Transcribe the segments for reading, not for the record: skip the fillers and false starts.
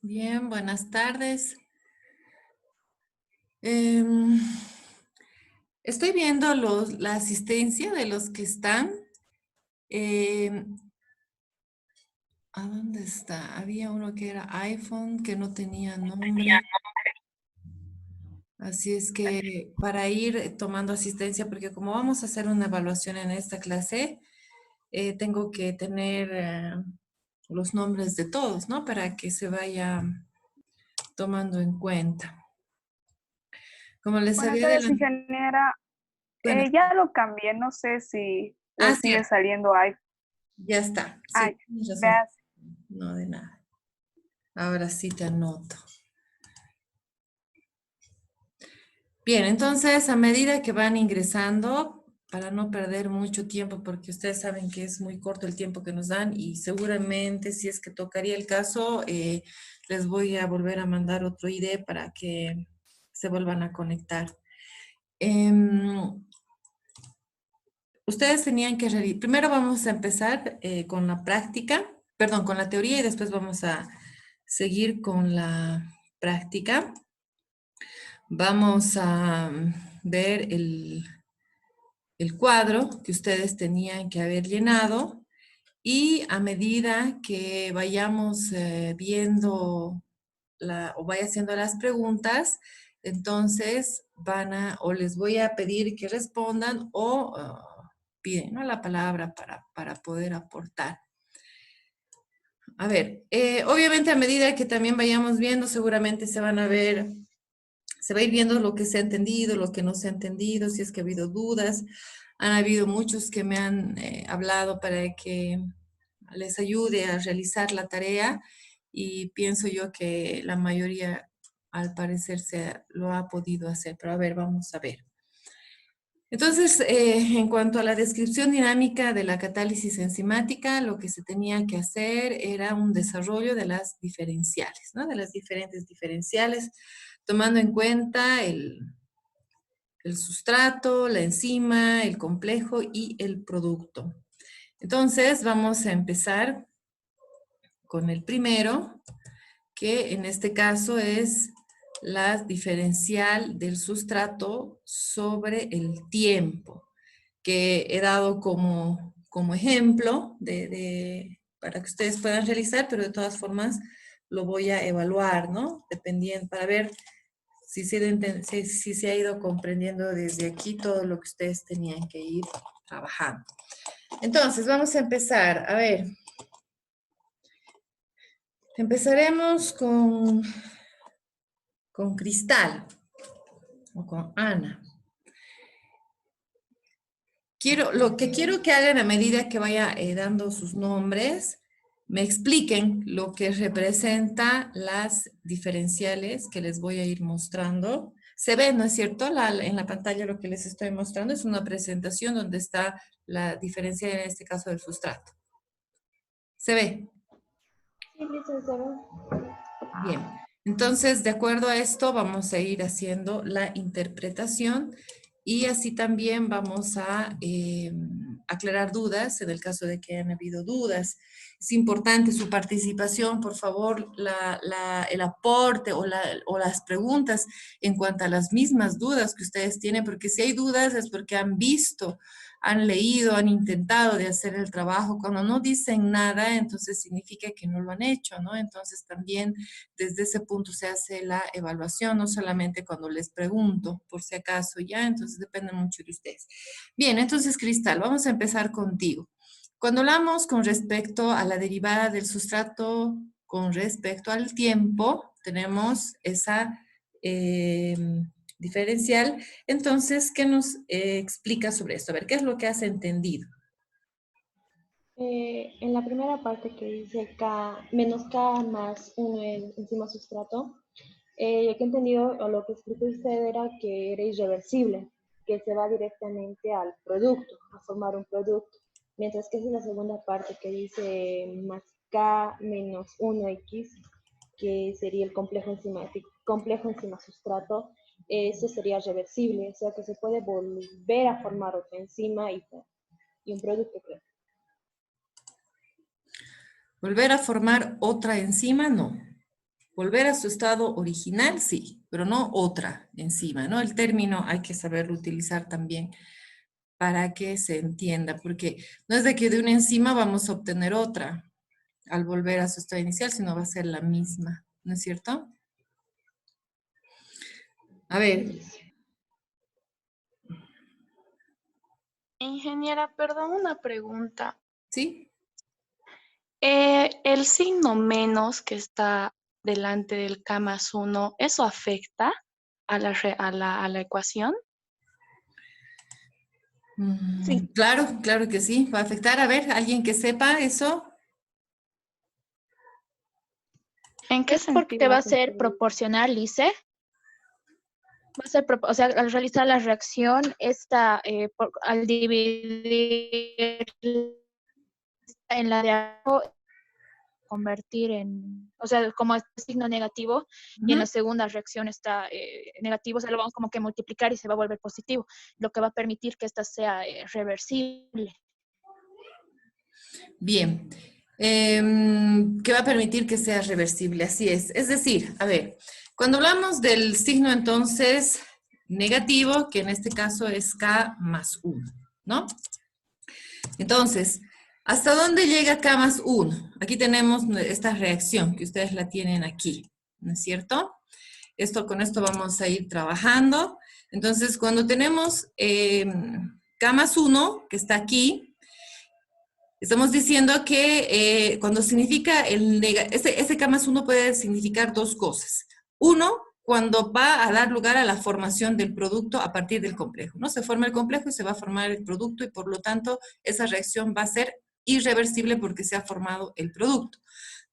Bien, buenas tardes. Em, Estoy viendo la asistencia de los que están. Em, ¿A dónde está? Había uno que era iPhone, que no tenía nombre. Así es que para ir tomando asistencia, porque como vamos a hacer una evaluación en esta clase, tengo que tener los nombres de todos, ¿no? Para que se vaya tomando en cuenta. Como les Buenas había tardes, adelantado. ingeniera. Bueno, Ya lo cambié, no sé si le sigue cierto, saliendo ahí. ya está. Ay, Sí, tienes razón. veas. No, de nada. Ahora sí te anoto. Bien, entonces a medida que van ingresando, para no perder mucho tiempo, porque ustedes saben que es muy corto el tiempo que nos dan y seguramente si es que tocaría el caso, les voy a volver a mandar otro ID para que se vuelvan a conectar. Ustedes tenían que realizar, primero vamos a empezar con la práctica, perdón, con la teoría y después vamos a seguir con la práctica. Vamos a ver el cuadro que ustedes tenían que haber llenado y a medida que vayamos viendo o vaya haciendo las preguntas, entonces o les voy a pedir que respondan o piden, ¿no?, la palabra para poder aportar. A ver, obviamente a medida que también vayamos viendo, seguramente se va a ir viendo lo que se ha entendido, lo que no se ha entendido, si es que ha habido dudas. Han habido muchos que me han hablado para que les ayude a realizar la tarea y pienso yo que la mayoría al parecer lo ha podido hacer. Pero a ver, vamos a ver. Entonces, en cuanto a la descripción dinámica de la catálisis enzimática, lo que se tenía que hacer era un desarrollo de las diferenciales, ¿no? De las diferentes diferenciales, tomando en cuenta el sustrato, la enzima, el complejo y el producto. Entonces, vamos a empezar con el primero, que en este caso es la diferencial del sustrato sobre el tiempo, que he dado como ejemplo para que ustedes puedan realizar, pero de todas formas lo voy a evaluar, ¿no? Dependiendo, para ver si se ha ido comprendiendo desde aquí todo lo que ustedes tenían que ir trabajando. Entonces, vamos a empezar. A ver, empezaremos con Cristal o con Ana. Lo que quiero que hagan a medida que vaya dando sus nombres, me expliquen lo que representa las diferenciales que les voy a ir mostrando. Se ve, ¿no es cierto? En la pantalla lo que les estoy mostrando es una presentación donde está la diferencial, en este caso del sustrato. ¿Se ve? Sí, licenciada. Bien. Entonces, de acuerdo a esto, vamos a ir haciendo la interpretación y así también vamos a aclarar dudas en el caso de que hayan habido dudas. Es importante su participación, por favor, el aporte o las preguntas en cuanto a las mismas dudas que ustedes tienen, porque si hay dudas es porque han visto, han leído, han intentado de hacer el trabajo. Cuando no dicen nada, entonces significa que no lo han hecho, ¿no? Entonces también desde ese punto se hace la evaluación, no solamente cuando les pregunto, por si acaso, ¿ya? Entonces depende mucho de ustedes. Bien, entonces, Cristal, vamos a empezar contigo. Cuando hablamos con respecto a la derivada del sustrato con respecto al tiempo, tenemos esa diferencial. Entonces, ¿qué nos explica sobre esto? A ver, ¿qué es lo que has entendido? En la primera parte que dice K menos K más 1 enzima sustrato, lo que he entendido o lo que explicó usted era que era irreversible, que se va directamente al producto, a formar un producto. Mientras que esa es la segunda parte que dice más K menos 1X, que sería el complejo enzimático, complejo enzima sustrato, eso sería reversible, o sea que se puede volver a formar otra enzima y un producto, creo. ¿Volver a formar otra enzima? No. Volver a su estado original, sí, pero no otra enzima, ¿no? El término hay que saberlo utilizar también para que se entienda, porque no es de que de una enzima vamos a obtener otra al volver a su estado inicial, sino va a ser la misma, ¿no es cierto? A ver. Ingeniera, perdón, una pregunta. ¿Sí? El signo menos que está delante del K más 1, ¿eso afecta a la ecuación? Sí. Claro, claro que sí, va a afectar. A ver, ¿alguien que sepa eso? ¿En qué Es sentido? porque va a ser proporcional, Lice. Va a ser, o sea, al realizar la reacción, al dividir en la de abajo, convertir en, o sea, como es signo negativo, y en la segunda reacción está negativo, o sea, lo vamos como que multiplicar y se va a volver positivo, lo que va a permitir que esta sea reversible. Bien. Que va a permitir que sea reversible, así es. Es decir, a ver, cuando hablamos del signo entonces negativo, que en este caso es K más 1, ¿no? Entonces, ¿hasta dónde llega K más 1? Aquí tenemos esta reacción que ustedes la tienen aquí, ¿no es cierto? Con esto vamos a ir trabajando. Entonces, cuando tenemos K más 1, que está aquí, estamos diciendo que cuando significa ese K más 1 puede significar dos cosas. Uno, cuando va a dar lugar a la formación del producto a partir del complejo, ¿no? Se forma el complejo y se va a formar el producto y por lo tanto esa reacción va a ser irreversible porque se ha formado el producto.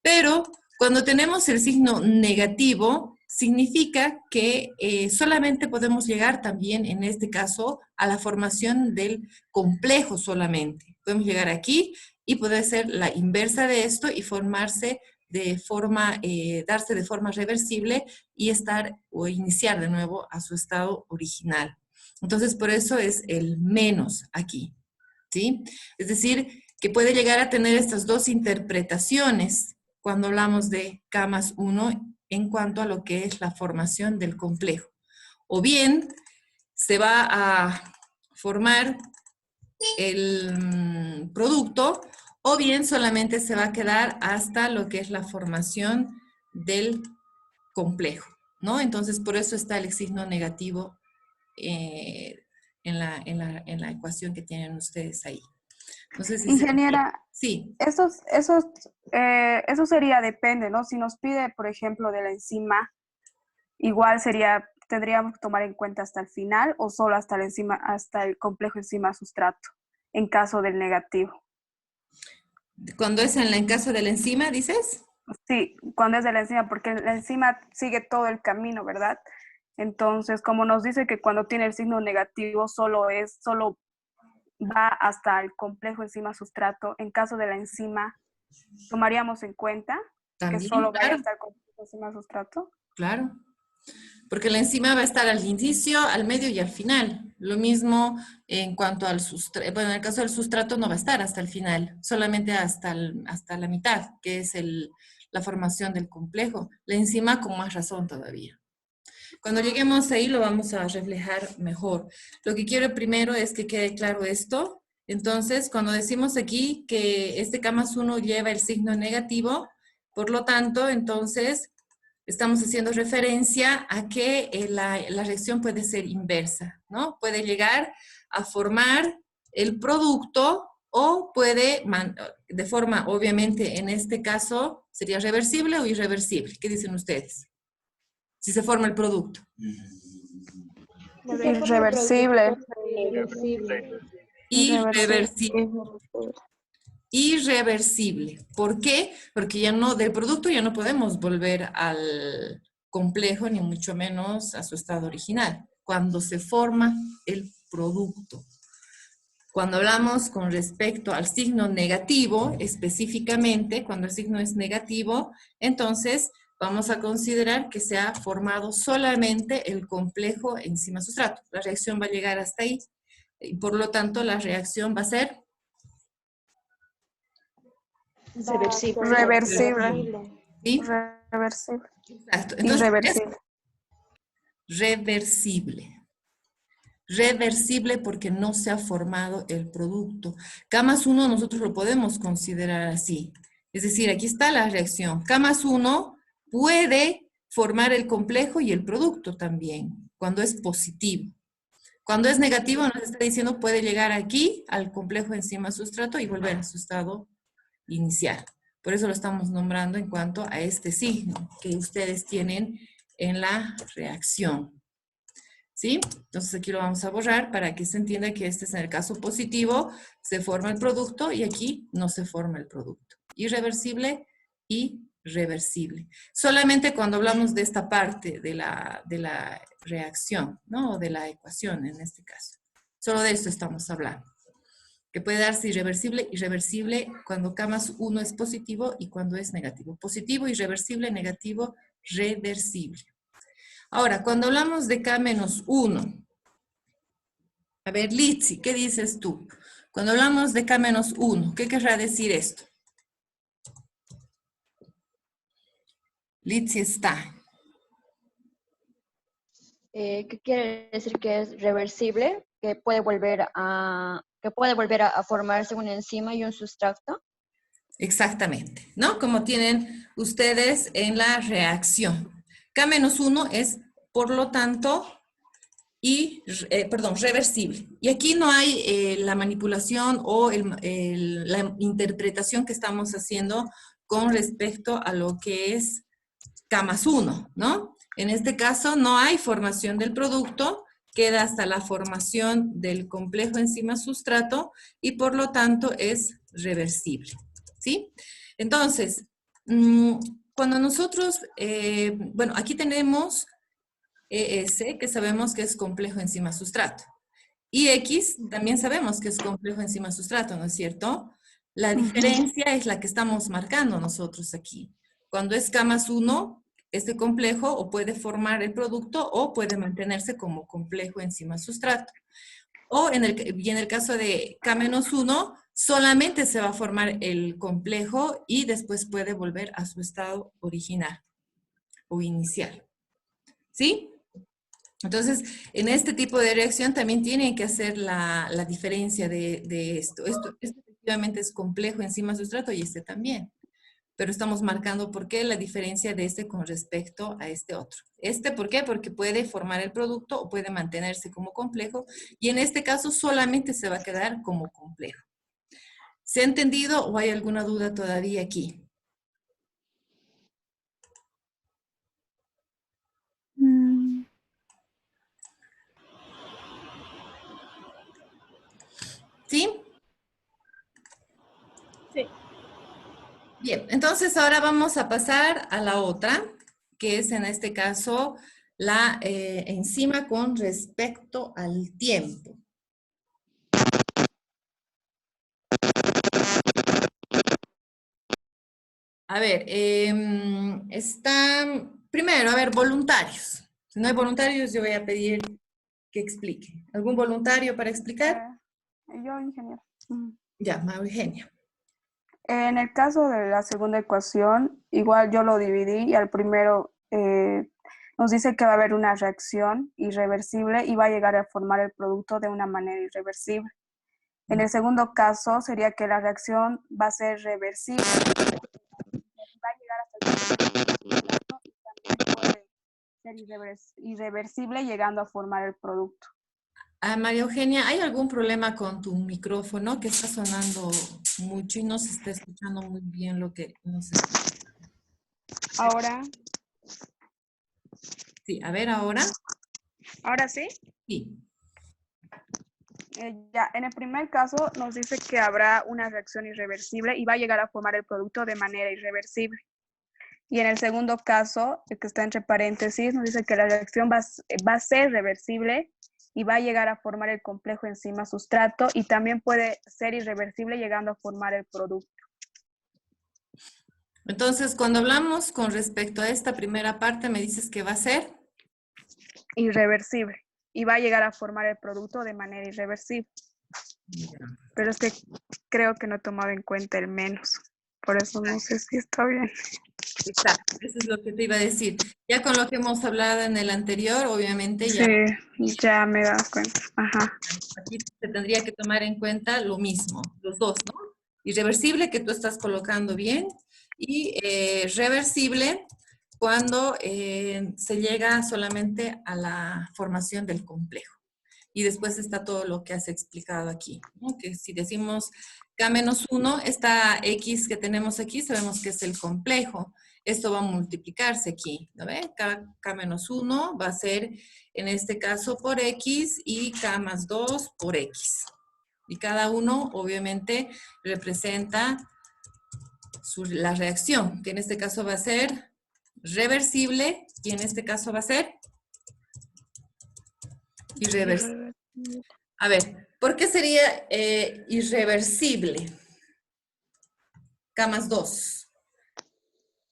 Pero cuando tenemos el signo negativo, significa que solamente podemos llegar también, en este caso, a la formación del complejo solamente. Podemos llegar aquí y puede ser la inversa de esto y formarse de forma, darse de forma reversible y estar o iniciar de nuevo a su estado original. Entonces, por eso es el menos aquí, ¿sí? Es decir, que puede llegar a tener estas dos interpretaciones cuando hablamos de K más 1 en cuanto a lo que es la formación del complejo. O se va a formar el producto, o bien solamente se va a quedar hasta lo que es la formación del complejo, ¿no? Entonces, por eso está el signo negativo en la ecuación que tienen ustedes ahí. No sé si Ingeniera, sí. Eso sería, depende, ¿no? Si nos pide, por ejemplo, de la enzima, igual tendríamos que tomar en cuenta hasta el final o solo hasta hasta el complejo enzima-sustrato, en caso del negativo. Cuando es en caso de la enzima, ¿dices? Sí, cuando es de la enzima, porque la enzima sigue todo el camino, ¿verdad? Entonces, como nos dice que cuando tiene el signo negativo solo va hasta el complejo enzima-sustrato, en caso de la enzima, ¿tomaríamos en cuenta También, que solo vaya claro, hasta el complejo enzima-sustrato? claro. Porque la enzima va a estar al inicio, al medio y al final. Lo mismo en cuanto al sustrato. Bueno, en el caso del sustrato no va a estar hasta el final, solamente hasta la mitad, que es la formación del complejo. La enzima con más razón todavía. Cuando lleguemos ahí lo vamos a reflejar mejor. Lo que quiero primero es que quede claro esto. Entonces, cuando decimos aquí que este K más 1 lleva el signo negativo, por lo tanto, entonces, estamos haciendo referencia a que la reacción puede ser inversa, ¿no? Puede llegar a formar el producto o puede, de forma, obviamente, en este caso, sería reversible o irreversible. ¿Qué dicen ustedes? Si se forma el producto. Irreversible. Irreversible. Irreversible. ¿Por qué? Porque ya no, del producto ya no podemos volver al complejo, ni mucho menos a su estado original, cuando se forma el producto. Cuando hablamos con respecto al signo negativo, específicamente, cuando el signo es negativo, entonces vamos a considerar que se ha formado solamente el complejo enzima sustrato. La reacción va a llegar hasta ahí y por lo tanto la reacción va a ser Reversible. ¿sí? Reversible. Exacto. Entonces, Irreversible. reversible. Reversible porque no se ha formado el producto. K más 1 nosotros lo podemos considerar así. Es decir, aquí está la reacción. K más 1 puede formar el complejo y el producto también, cuando es positivo. Cuando es negativo, nos está diciendo puede llegar aquí al complejo enzima sustrato y volver a su estado inicial. Por eso lo estamos nombrando en cuanto a este signo que ustedes tienen en la reacción. ¿Sí? Entonces aquí lo vamos a borrar para que se entienda que este es en el caso positivo, se forma el producto y aquí no se forma el producto. Irreversible y reversible. Solamente cuando hablamos de esta parte de la reacción, ¿no? O de la ecuación en este caso. Solo de esto estamos hablando. Que puede darse irreversible y reversible cuando K más 1 es positivo y cuando es negativo. Positivo, irreversible, negativo, reversible. Ahora, cuando hablamos de K menos 1, a ver, Litsi, ¿qué dices tú? Cuando hablamos de K menos 1, ¿qué querrá decir esto? Litsi está. ¿Qué quiere decir que es reversible? Que puede volver a formarse una enzima y un sustrato. Exactamente, ¿no? Como tienen ustedes en la reacción. K menos 1 es, por lo tanto, reversible. Y aquí no hay la manipulación o la interpretación que estamos haciendo con respecto a lo que es K más 1, ¿no? En este caso no hay formación del producto, queda hasta la formación del complejo enzima sustrato y por lo tanto es reversible, ¿sí? Entonces, cuando nosotros, bueno, aquí tenemos ES, que sabemos que es complejo enzima sustrato. Y X también sabemos que es complejo enzima sustrato, ¿no es cierto? La diferencia es la que estamos marcando nosotros aquí. Cuando es K más 1, este complejo o puede formar el producto o puede mantenerse como complejo enzima sustrato. O en el caso de K menos 1, solamente se va a formar el complejo y después puede volver a su estado original o inicial. ¿Sí? Entonces, en este tipo de reacción también tienen que hacer la diferencia de esto. Esto efectivamente es complejo enzima sustrato y este también. Pero estamos marcando por qué la diferencia de este con respecto a este otro. Este, ¿por qué? Porque puede formar el producto o puede mantenerse como complejo y en este caso solamente se va a quedar como complejo. ¿Se ha entendido o hay alguna duda todavía aquí? ¿Sí? Sí. Bien, entonces ahora vamos a pasar a la otra, que es en este caso la enzima con respecto al tiempo. A ver, primero, a ver, voluntarios. Si no hay voluntarios, yo voy a pedir que explique. ¿Algún voluntario para explicar? Yo, ingeniero. Ya, María Eugenia. En el caso de la segunda ecuación, igual yo lo dividí y al primero nos dice que va a haber una reacción irreversible y va a llegar a formar el producto de una manera irreversible. En el segundo caso sería que la reacción va a ser reversible, va a llegar hasta el punto y también puede ser irreversible llegando a formar el producto. María Eugenia, ¿hay algún problema con tu micrófono que está sonando mucho y no se está escuchando muy bien lo que nos está? Ahora, Sí, a ver ahora. ahora sí. Sí. Ya, en el primer caso nos dice que habrá una reacción irreversible y va a llegar a formar el producto de manera irreversible. Y en el segundo caso, el que está entre paréntesis, nos dice que la reacción va a ser reversible y va a llegar a formar el complejo enzima sustrato y también puede ser irreversible llegando a formar el producto. Entonces, cuando hablamos con respecto a esta primera parte, me dices que va a ser Irreversible y va a llegar a formar el producto de manera irreversible. Pero es que creo que no he tomado en cuenta el menos. Por eso no sé si está bien. Exacto, eso es lo que te iba a decir. Ya con lo que hemos hablado en el anterior, obviamente ya Sí, ya me he dado cuenta. Ajá. aquí se tendría que tomar en cuenta lo mismo, los dos, ¿no? Irreversible que tú estás colocando bien y reversible cuando se llega solamente a la formación del complejo. Y después está todo lo que has explicado aquí, ¿no? Que si decimos K-1, esta X que tenemos aquí, sabemos que es el complejo. Esto va a multiplicarse aquí, ¿no ve? K-1 va a ser, en este caso, por X y K más 2 por X. Y cada uno, obviamente, representa la reacción, que en este caso va a ser reversible y en este caso va a ser irreversible. A ver, ¿por qué sería irreversible? K más 2.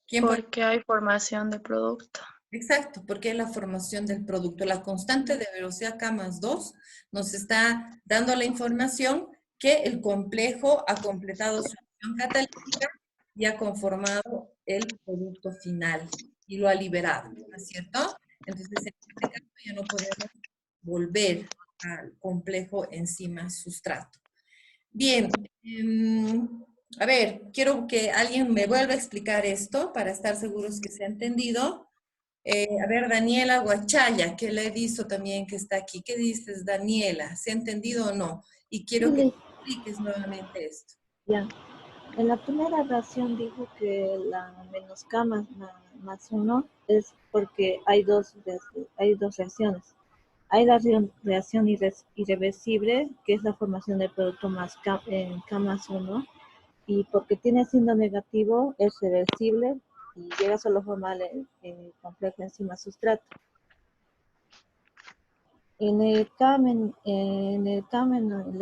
¿Quién puede? Porque hay formación de producto. Exacto, porque es la formación del producto. La constante de velocidad K más 2 nos está dando la información que el complejo ha completado su acción catalítica y ha conformado el producto final y lo ha liberado, ¿no es cierto? Entonces, en este caso ya no podemos volver al complejo enzima sustrato. Bien, a ver, quiero que alguien me vuelva a explicar esto para estar seguros que se ha entendido. A ver, Daniela Guachaya, que le he visto también que está aquí. ¿Qué dices, Daniela? ¿Se ha entendido o no? Y quiero que expliques nuevamente esto. Ya. En la primera oración dijo que la menos K más 1 es porque hay dos reacciones. Hay la reacción irreversible, que es la formación del producto más K más 1, y porque tiene signo negativo es reversible, y llega solo a formar el complejo enzima sustrato. En la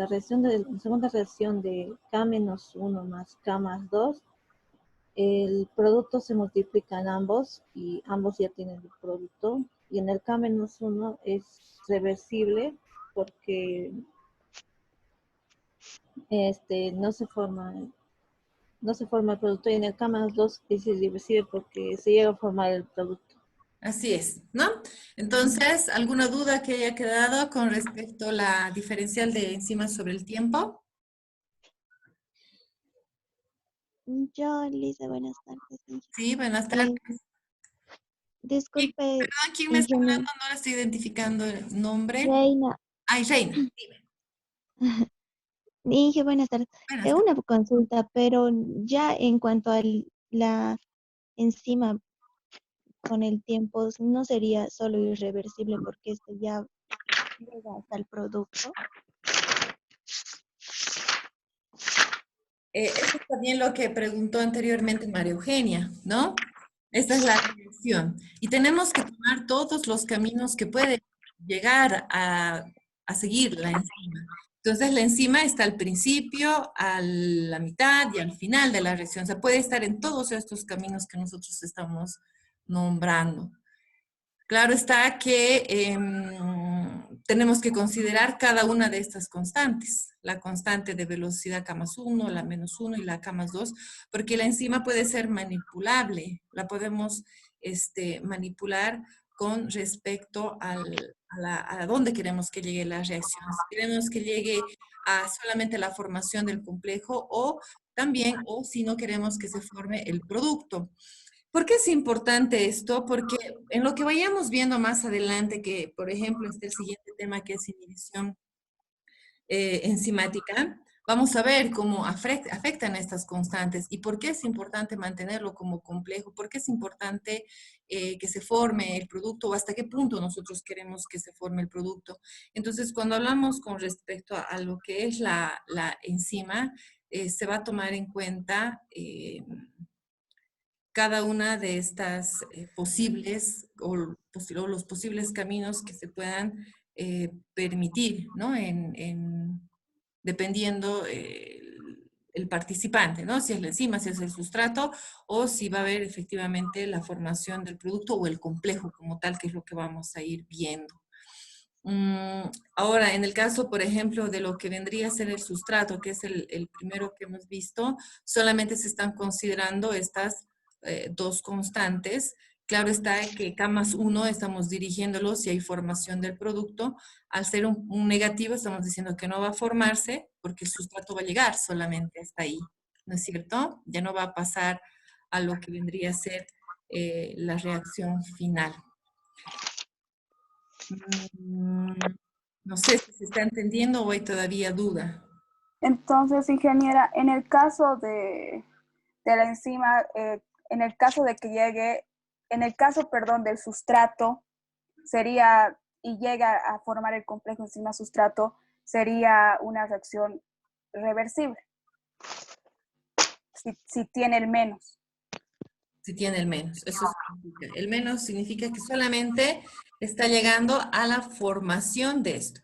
reacción la segunda reacción de K-1 más K+2, el producto se multiplica en ambos y ambos ya tienen el producto. Y en el K-1 es reversible porque no se forma el producto, y en el K+2 es irreversible porque se llega a formar el producto. Así es, ¿no? Entonces, ¿alguna duda que haya quedado con respecto a la diferencial de enzimas sobre el tiempo? Yo, Lisa, buenas tardes. Sí, buenas tardes. Disculpe, Perdón, ¿quién me está ingeniero. hablando? No le estoy identificando el nombre. Reina. Ay, Reina, dime. Inge, buenas tardes. Buenas tardes. Una consulta, pero ya en cuanto a la enzima con el tiempo, no sería solo irreversible porque esto ya llega hasta el producto. Eso es también lo que preguntó anteriormente María Eugenia, ¿no? Esta es la reacción. Y tenemos que tomar todos los caminos que puede llegar a seguir la enzima. Entonces, la enzima está al principio, a la mitad y al final de la reacción. O sea, puede estar en todos estos caminos que nosotros estamos nombrando. Claro está que tenemos que considerar cada una de estas constantes, la constante de velocidad K+1, la -1 y la K+2, porque la enzima puede ser manipulable, la podemos manipular con respecto a dónde queremos que llegue la reacción. Si queremos que llegue a solamente la formación del complejo o también, o si no queremos que se forme el producto. ¿Por qué es importante esto? Porque en lo que vayamos viendo más adelante, que por ejemplo está el siguiente tema que es inhibición enzimática, vamos a ver cómo afectan estas constantes y por qué es importante mantenerlo como complejo, por qué es importante que se forme el producto o hasta qué punto nosotros queremos que se forme el producto. Entonces, cuando hablamos con respecto a lo que es la enzima, se va a tomar en cuenta cada una de estas posibles o los posibles caminos que se puedan permitir, ¿no? Dependiendo el participante, ¿no? Si es la enzima, si es el sustrato, o si va a haber efectivamente la formación del producto o el complejo como tal, que es lo que vamos a ir viendo. Ahora, en el caso, por ejemplo, de lo que vendría a ser el sustrato, que es el primero que hemos visto, solamente se están considerando estas dos constantes. Claro está que K+1 estamos dirigiéndolo si hay formación del producto. Al ser un negativo estamos diciendo que no va a formarse porque el sustrato va a llegar solamente hasta ahí, ¿no es cierto? Ya no va a pasar a lo que vendría a ser la reacción final. No sé si se está entendiendo o hay todavía duda. Entonces, ingeniera, en el caso de la enzima, en el caso de que llegue, en el caso, perdón, del sustrato, sería, y llega a formar el complejo enzima-sustrato, sería una reacción reversible, si tiene el menos. Si tiene el menos, eso significa. El menos significa que solamente está llegando a la formación de esto.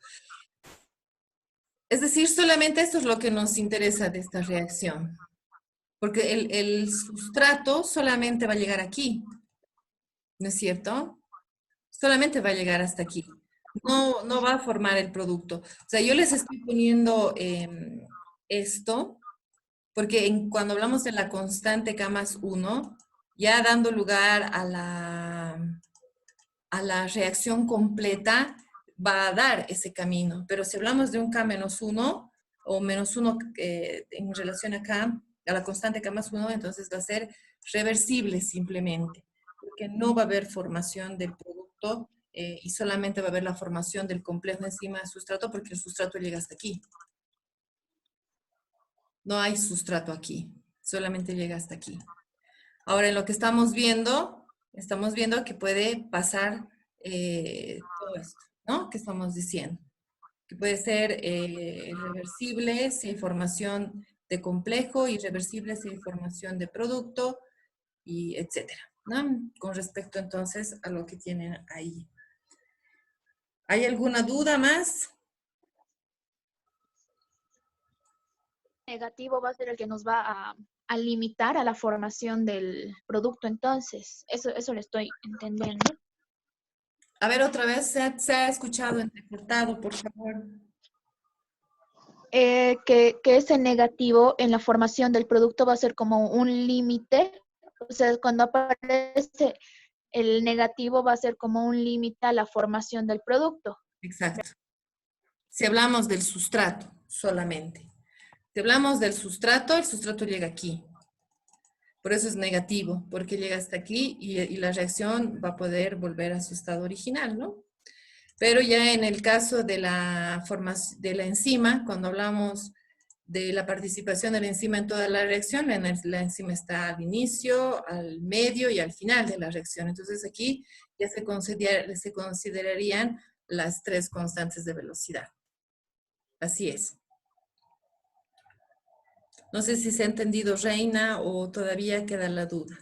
Es decir, solamente esto es lo que nos interesa de esta reacción. Porque el sustrato solamente va a llegar aquí, ¿no es cierto? Solamente va a llegar hasta aquí. No va a formar el producto. O sea, yo les estoy poniendo esto, porque cuando hablamos de la constante K+1, ya dando lugar a la reacción completa, va a dar ese camino. Pero si hablamos de un K-1 o -1 en relación acá, a la constante K+1, entonces va a ser reversible simplemente, porque no va a haber formación del producto y solamente va a haber la formación del complejo enzima sustrato porque el sustrato llega hasta aquí. No hay sustrato aquí, solamente llega hasta aquí. Ahora, en lo que estamos viendo que puede pasar todo esto, ¿no? Que estamos diciendo. Que puede ser reversible si hay formación de complejo, irreversible si hay formación de producto, y etcétera, ¿no? Con respecto entonces a lo que tienen ahí. ¿Hay alguna duda más? Negativo va a ser el que nos va a limitar a la formación del producto, entonces, eso le estoy entendiendo. A ver, otra vez, se ha escuchado entrecortado, por favor. Que ese negativo en la formación del producto va a ser como un límite, o sea, cuando aparece el negativo va a ser como un límite a la formación del producto. Exacto. Si hablamos del sustrato solamente. Si hablamos del sustrato, el sustrato llega aquí. Por eso es negativo, porque llega hasta aquí y la reacción va a poder volver a su estado original, ¿no? Pero ya en el caso de la formación de la enzima, cuando hablamos de la participación de la enzima en toda la reacción, la enzima está al inicio, al medio y al final de la reacción. Entonces aquí ya se considerarían las tres constantes de velocidad. Así es. No sé si se ha entendido, Reina, o todavía queda la duda.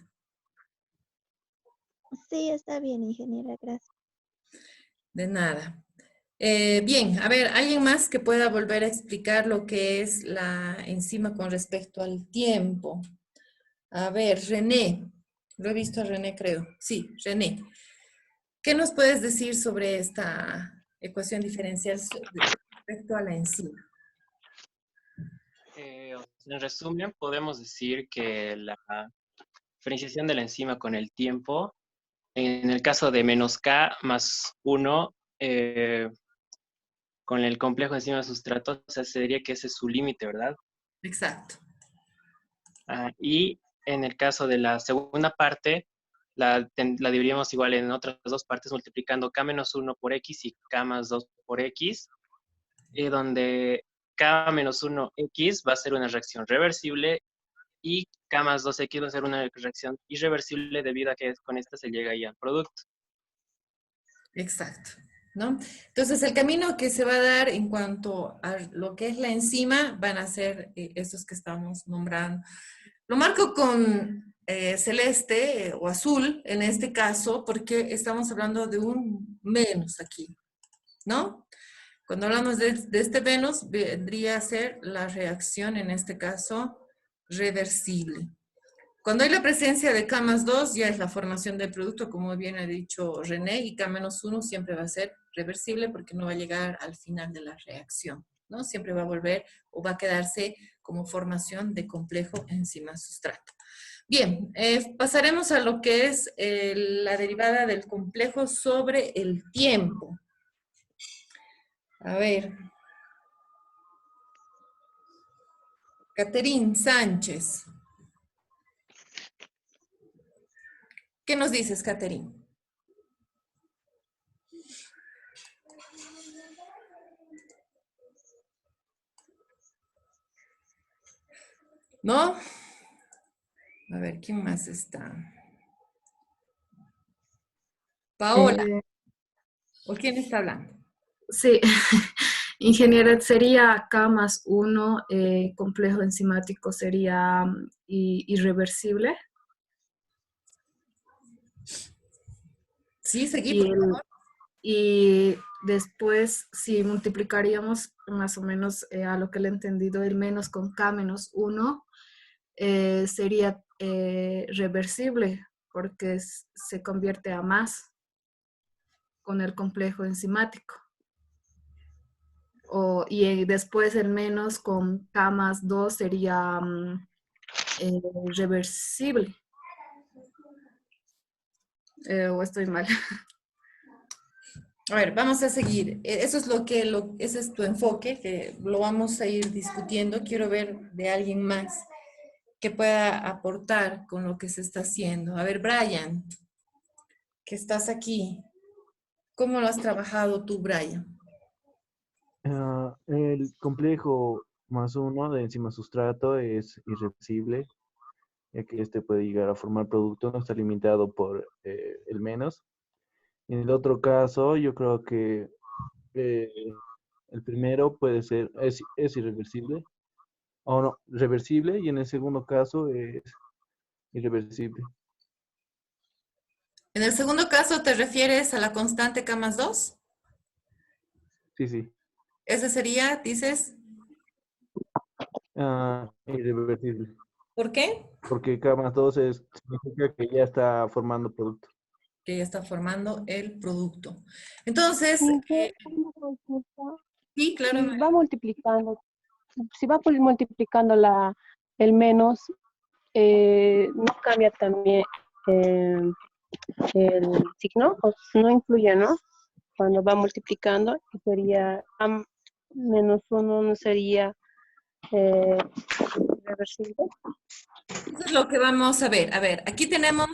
Sí, está bien, ingeniera, gracias. De nada. Bien, a ver, ¿alguien más que pueda volver a explicar lo que es la enzima con respecto al tiempo? A ver, René. Lo he visto a René, creo. Sí, René. ¿Qué nos puedes decir sobre esta ecuación diferencial respecto a la enzima? En resumen, podemos decir que la diferenciación de la enzima con el tiempo, en el caso de menos K más 1, con el complejo enzima sustrato, o sea, se diría que ese es su límite, ¿verdad? Exacto. Y en el caso de la segunda parte, la dividiríamos igual en otras dos partes, multiplicando K menos 1 por X y K más 2 por X, donde K menos 1X va a ser una reacción reversible y K más 2X va a ser una reacción irreversible debido a que con esta se llega ahí al producto. Exacto, ¿no? Entonces, el camino que se va a dar en cuanto a lo que es la enzima van a ser estos que estamos nombrando. Lo marco con celeste o azul en este caso porque estamos hablando de un menos aquí, ¿no? Cuando hablamos de este menos, vendría a ser la reacción, en este caso, reversible. Cuando hay la presencia de K más 2, ya es la formación del producto, como bien ha dicho René, y K menos 1 siempre va a ser reversible porque no va a llegar al final de la reacción, ¿no? Siempre va a volver o va a quedarse como formación de complejo enzima-sustrato. Bien, pasaremos a lo que es la derivada del complejo sobre el tiempo. A ver. Caterín Sánchez. ¿Qué nos dices, Caterín? ¿No? A ver, ¿quién más está? Paola. ¿O quién está hablando? Sí, ingeniera, sería K más 1, complejo enzimático sería irreversible. Sí, seguí, por favor. Y después, si multiplicaríamos más o menos a lo que le he entendido, el menos con K menos 1, sería reversible porque se convierte a más con el complejo enzimático. Y después el menos con K más 2 sería reversible. ¿O estoy mal? A ver, vamos a seguir. Eso es ese es tu enfoque, que lo vamos a ir discutiendo. Quiero ver de alguien más que pueda aportar con lo que se está haciendo. A ver, Brian, que estás aquí. ¿Cómo lo has trabajado tú, Brian? El complejo más 1 de enzima sustrato es irreversible, ya que este puede llegar a formar producto, no está limitado por el menos. En el otro caso, yo creo que el primero puede ser, es irreversible, o no, reversible, y en el segundo caso es irreversible. En el segundo caso, ¿te refieres a la constante K más 2? Sí, sí. Ese sería, dices, Irreversible. ¿por qué? Porque K más 2 significa que ya está formando producto. Que ya está formando el producto. Entonces, Sí, yo tengo una consulta. sí, claro. Si va multiplicando, el menos, ¿no cambia también el signo? O no influye, ¿no? Cuando va multiplicando, que sería A menos 1, no sería reversible. Eso es lo que vamos a ver. A ver, aquí tenemos,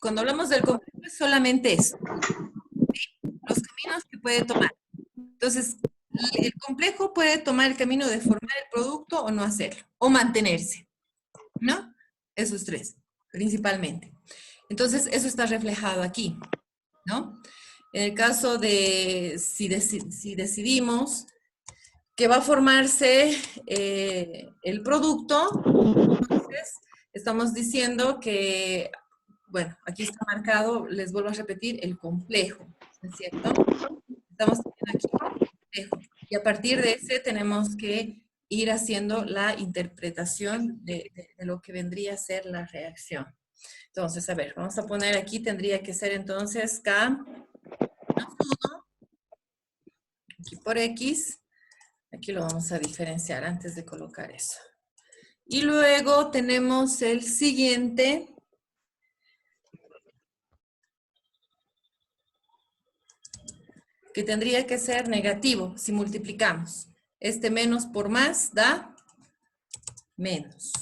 cuando hablamos del complejo, es solamente esto. ¿Sí? Los caminos que puede tomar. Entonces, el complejo puede tomar el camino de formar el producto o no hacerlo, o mantenerse, ¿no? Esos tres, principalmente. Entonces, eso está reflejado aquí, ¿no? En el caso de si decidimos que va a formarse el producto, entonces estamos diciendo que, bueno, aquí está marcado, les vuelvo a repetir, el complejo, ¿no es cierto? Estamos teniendo aquí el complejo. Y a partir de ese tenemos que ir haciendo la interpretación de lo que vendría a ser la reacción. Entonces, a ver, vamos a poner aquí, tendría que ser entonces K menos 1, aquí por X. Aquí lo vamos a diferenciar antes de colocar eso. Y luego tenemos el siguiente. Que tendría que ser negativo si multiplicamos. Este menos por más da menos.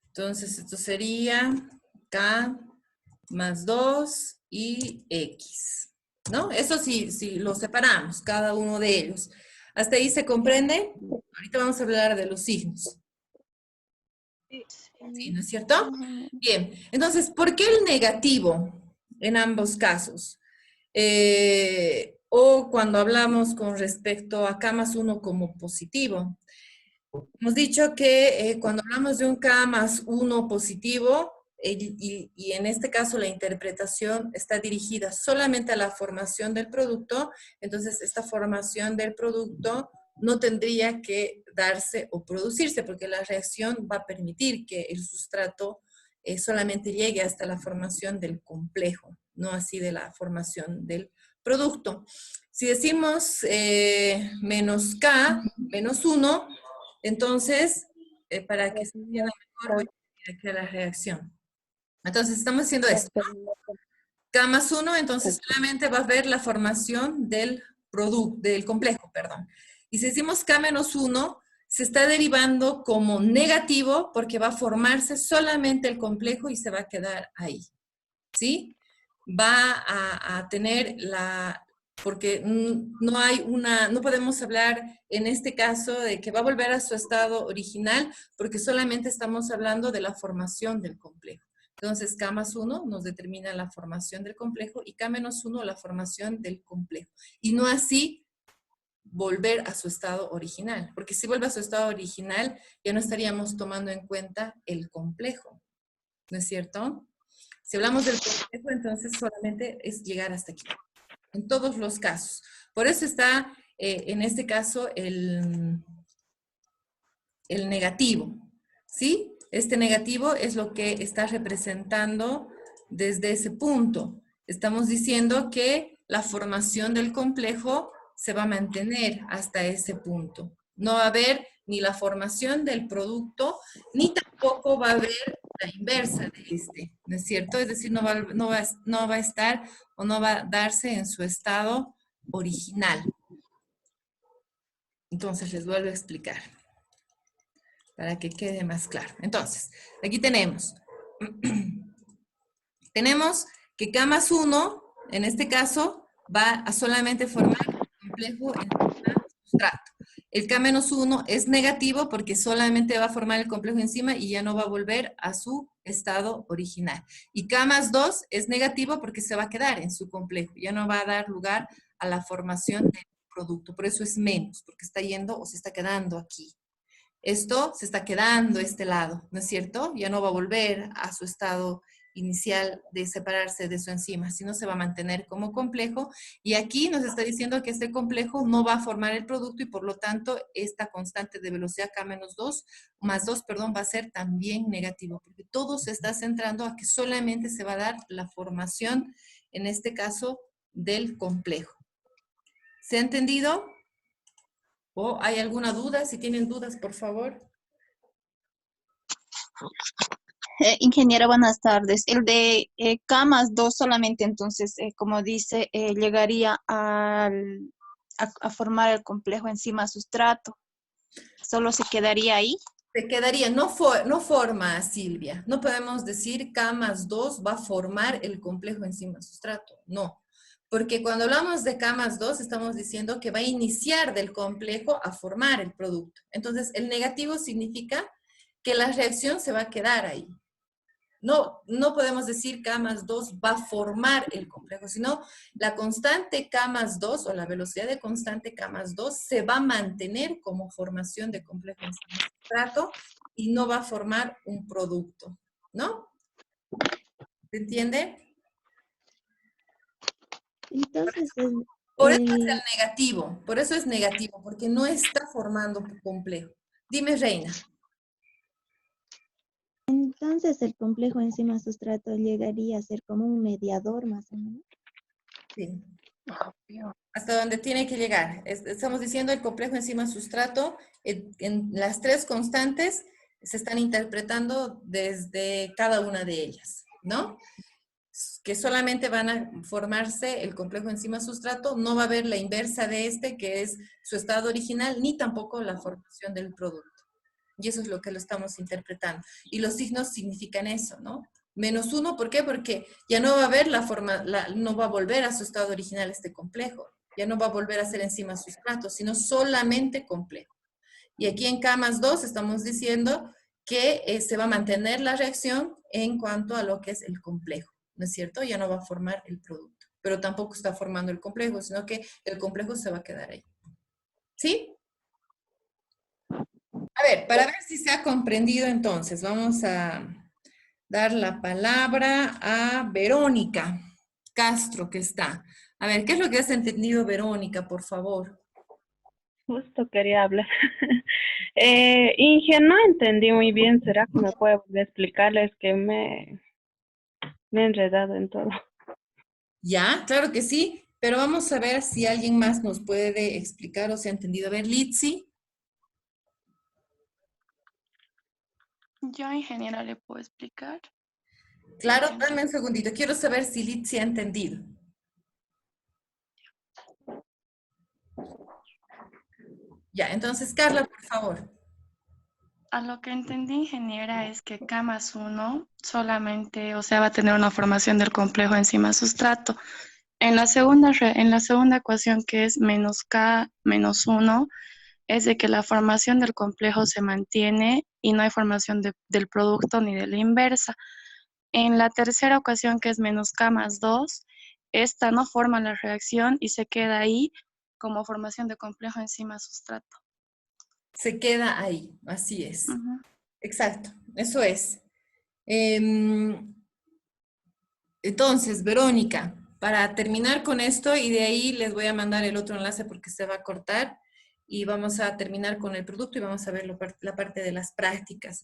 Entonces, esto sería K más 2 y X. ¿No? Eso sí, si lo separamos, cada uno de ellos. ¿Hasta ahí se comprende? Ahorita vamos a hablar de los signos. Sí, ¿no es cierto? Bien, entonces, ¿por qué el negativo en ambos casos? O cuando hablamos con respecto a K más 1 como positivo. Hemos dicho que cuando hablamos de un K más 1 positivo, y en este caso la interpretación está dirigida solamente a la formación del producto, entonces esta formación del producto no tendría que darse o producirse, porque la reacción va a permitir que el sustrato solamente llegue hasta la formación del complejo, no así de la formación del producto. Si decimos menos K, menos 1, entonces, para que se entienda mejor, voy a ir aquí a la reacción. Entonces, estamos haciendo esto, ¿no? K más 1, entonces solamente va a haber la formación del producto, del complejo, perdón. Y si decimos K menos 1, se está derivando como negativo porque va a formarse solamente el complejo y se va a quedar ahí. ¿Sí? Va a tener porque no hay no podemos hablar en este caso de que va a volver a su estado original porque solamente estamos hablando de la formación del complejo. Entonces, K más 1 nos determina la formación del complejo y K menos 1 la formación del complejo. Y no así volver a su estado original, porque si vuelve a su estado original ya no estaríamos tomando en cuenta el complejo, ¿no es cierto? Si hablamos del complejo, entonces solamente es llegar hasta aquí, en todos los casos. Por eso está, en este caso, el negativo, ¿sí? Este negativo es lo que está representando desde ese punto. Estamos diciendo que la formación del complejo se va a mantener hasta ese punto. No va a haber ni la formación del producto, ni tampoco va a haber la inversa de este, ¿no es cierto? Es decir, no va a estar o no va a darse en su estado original. Entonces, les vuelvo a explicar para que quede más claro. Entonces, aquí tenemos que K más 1, en este caso, va a solamente formar un complejo en el sustrato. El K menos 1 es negativo porque solamente va a formar el complejo encima y ya no va a volver a su estado original. Y K más 2 es negativo porque se va a quedar en su complejo, ya no va a dar lugar a la formación del producto. Por eso es menos, porque está yendo o se está quedando aquí. Esto se está quedando este lado, ¿no es cierto? Ya no va a volver a su estado inicial de separarse de su enzima, sino se va a mantener como complejo. Y aquí nos está diciendo que este complejo no va a formar el producto y por lo tanto esta constante de velocidad K-2 más 2, perdón, va a ser también negativo, porque todo se está centrando a que solamente se va a dar la formación, en este caso, del complejo. ¿Se ha entendido? ¿O hay alguna duda? Si tienen dudas, por favor. Ingeniera, buenas tardes. El de K+2 solamente, entonces, como dice, llegaría a formar el complejo enzima-sustrato. ¿Solo se quedaría ahí? Se quedaría, no forma, Silvia. No podemos decir K+2 va a formar el complejo enzima-sustrato. No. Porque cuando hablamos de K+2 estamos diciendo que va a iniciar del complejo a formar el producto. Entonces, el negativo significa que la reacción se va a quedar ahí. No podemos decir K+2 va a formar el complejo, sino la constante K+2 o la velocidad de constante K+2 se va a mantener como formación de complejo enzima-sustrato y no va a formar un producto, ¿no? ¿Se entiende? Entonces, Por eso es el negativo, por eso es negativo, porque no está formando un complejo. Dime, Reina. entonces el complejo enzima-sustrato llegaría a ser como un mediador más o menos. Sí. Hasta donde tiene que llegar. Estamos diciendo el complejo enzima-sustrato, en las tres constantes se están interpretando desde cada una de ellas, ¿no? Que solamente van a formarse el complejo enzima-sustrato, no va a haber la inversa de este, que es su estado original, ni tampoco la formación del producto. Y eso es lo que lo estamos interpretando. Y los signos significan eso, ¿no? -1, ¿por qué? Porque ya no va a haber no va a volver a su estado original este complejo. Ya no va a volver a ser enzima-sustrato, sino solamente complejo. Y aquí en K+2 estamos diciendo que se va a mantener la reacción en cuanto a lo que es el complejo, ¿no es cierto? Ya no va a formar el producto, pero tampoco está formando el complejo, sino que el complejo se va a quedar ahí. ¿Sí? A ver, para ver si se ha comprendido entonces, vamos a dar la palabra a Verónica Castro, que está. A ver, ¿qué es lo que has entendido, Verónica, por favor? Justo quería hablar. Inge, no entendí muy bien. ¿Será que me puede volver a explicarles que me he enredado en todo? Ya, claro que sí, pero vamos a ver si alguien más nos puede explicar o se ha entendido. A ver, Litsi. Yo, ingeniera, le puedo explicar. Claro, dame un segundito. Quiero saber si Litsi ha entendido. Ya, entonces, Carla, por favor. A lo que entendí, ingeniera, es que K+1 solamente, o sea, va a tener una formación del complejo enzima-sustrato. En la segunda ecuación, que es -K-1, es de que la formación del complejo se mantiene y no hay formación del producto ni de la inversa. En la tercera ecuación, que es -K+2, esta no forma la reacción y se queda ahí como formación de complejo enzima-sustrato. Se queda ahí, así es. Ujú. Exacto, eso es. Entonces, Verónica, para terminar con esto y de ahí les voy a mandar el otro enlace porque se va a cortar y vamos a terminar con el producto y vamos a ver la parte de las prácticas.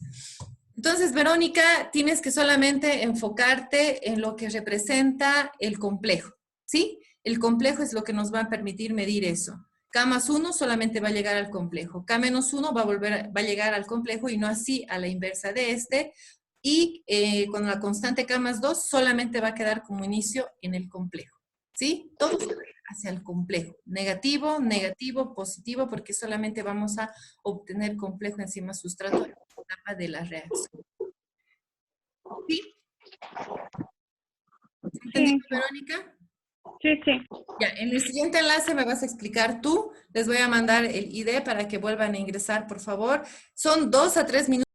Entonces, Verónica, tienes que solamente enfocarte en lo que representa el complejo, ¿sí? El complejo es lo que nos va a permitir medir eso. K+1 solamente va a llegar al complejo. K-1 va a llegar al complejo y no así a la inversa de este. Y con la constante K+2 solamente va a quedar como inicio en el complejo, ¿sí? Todo hacia el complejo. Negativo, negativo, positivo, porque solamente vamos a obtener complejo enzima-sustrato en la etapa de la reacción. ¿Sí? ¿Entendiste, Verónica? Sí, sí. Ya, en el siguiente enlace me vas a explicar tú. Les voy a mandar el ID para que vuelvan a ingresar, por favor. Son 2 a 3 minutos.